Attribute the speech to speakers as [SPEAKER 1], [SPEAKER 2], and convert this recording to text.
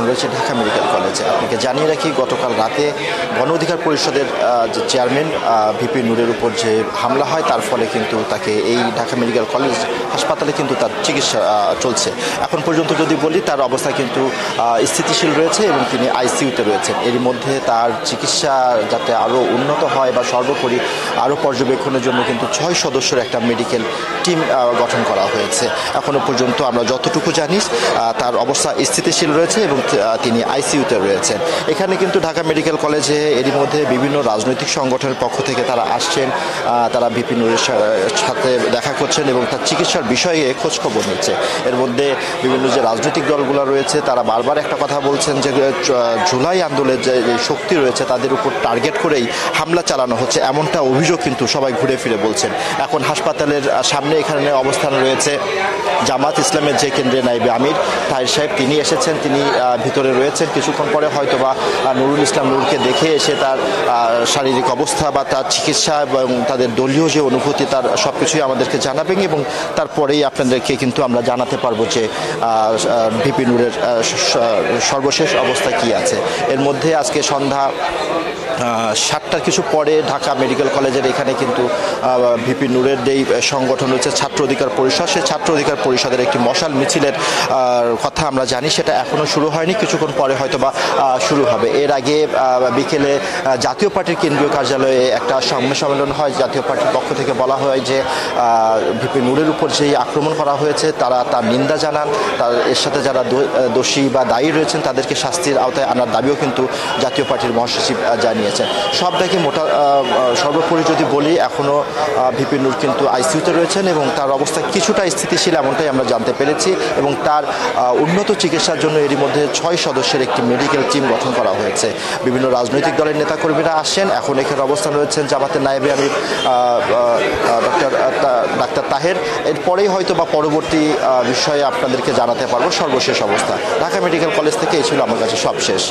[SPEAKER 1] রয়েছে ঢাকা মেডিকেল কলেজে। আপনাকে জানিয়ে রাখি, গতকাল রাতে গণ অধিকার পরিষদের যে চেয়ারম্যান ভিপি নূরের উপর যে হামলা হয়, তার ফলে কিন্তু তাকে এই ঢাকা মেডিকেল কলেজ হাসপাতালে কিন্তু তার চিকিৎসা চলছে। এখন পর্যন্ত যদি বলি, তার অবস্থা কিন্তু স্থিতিশীল রয়েছে এবং তিনি আইসিইউতে রয়েছেন। এর মধ্যে তার চিকিৎসা যাতে আরও উন্নত হয় বা সর্বোপরি আরও পর্যবেক্ষণের জন্য কিন্তু 6 সদস্যের একটা মেডিকেল টিম গঠন করা হয়েছে। এখনও পর্যন্ত আমরা যতটুকু জানি তার অবস্থা স্থিতিশীল রয়েছে এবং তিনি আইসিইউতে রয়েছেন। এখানে কিন্তু ঢাকা মেডিকেল কলেজে এরই মধ্যে বিভিন্ন রাজনৈতিক সংগঠনের পক্ষ থেকে তারা আসছেন, তারা ভিপি নূরের সাথে দেখা করছেন এবং তার চিকিৎসার বিষয়ে খোঁজখবর নিচ্ছে। এর মধ্যে বিভিন্ন যে রাজনৈতিক দলগুলো রয়েছে তারা বারবার একটা কথা বলছেন যে জুলাই আন্দোলনের যে শক্তি রয়েছে তাদের উপর টার্গেট করেই হামলা চালানো হচ্ছে, এমনটা অভিযোগ কিন্তু সবাই ঘুরে ফিরে বলছেন। এখন হাসপাতালের সামনে এখানে অবস্থান রয়েছে জামাত ইসলামের যে কেন্দ্রীয় নায়েবে আমির তাহের সাহেব, তিনি এসেছেন, তিনি ভিতরে রয়েছেন। কিছুক্ষণ পরে হয়তোবা নুরুল ইসলাম নূরকে দেখে এসে তার শারীরিক অবস্থা বা তার চিকিৎসা এবং তাদের দলীয় যে অনুভূতি তার সব কিছুই আমাদেরকে জানাবেন এবং তারপরেই আপনাদেরকে কিন্তু আমরা জানাতে পারবো যে ভিপি নূরের সর্বশেষ অবস্থা কি আছে। এর মধ্যে আজকে সন্ধ্যা 7টার কিছু পরে ঢাকা মেডিকেল কলেজের এখানে কিন্তু ভিপি নূরের যেই সংগঠন রয়েছে ছাত্র অধিকার পরিষদ, সেই ছাত্র অধিকার পরিষদের একটি মশাল মিছিলের কথা আমরা জানি, সেটা এখনও শুরু হয়নি, কিছুক্ষণ পরে হয়তো বা শুরু হবে। এর আগে বিকেলে জাতীয় পার্টির কেন্দ্রীয় কার্যালয়ে একটা সম্মেলন হয়। জাতীয় পার্টির পক্ষ থেকে বলা হয় যে ভিপি নূরের উপর যেই আক্রমণ করা হয়েছে তারা তার নিন্দা জানান, তার এর সাথে যারা দোষী বা দায়ী রয়েছেন তাদেরকে শাস্তির আওতায় আনার দাবিও কিন্তু জাতীয় পার্টির মহাসচিব জানিয়েছেন। সবটাকে সর্বোপরি যদি বলি, এখনও ভিপি নূর কিন্তু আইসিইউতে রয়েছেন এবং তার অবস্থা কিছুটা স্থিতিশীল, এমনটাই আমরা জানতে পেরেছি এবং তার উন্নত চিকিৎসার জন্য এরই মধ্যে 6 সদস্যের একটি মেডিকেল টিম গঠন করা হয়েছে। বিভিন্ন রাজনৈতিক দলের নেতাকর্মীরা আসছেন। এখন এখানে অবস্থান রয়েছেন জামাতের নায়েবে আমির ডাক্তার তাহের। এরপরেই হয়তো বা পরবর্তী বিষয়ে আপনাদেরকে জানাতে পারবো সর্বশেষ অবস্থা। ঢাকা মেডিকেল কলেজ থেকে এই ছিল আমার কাছে সবশেষ।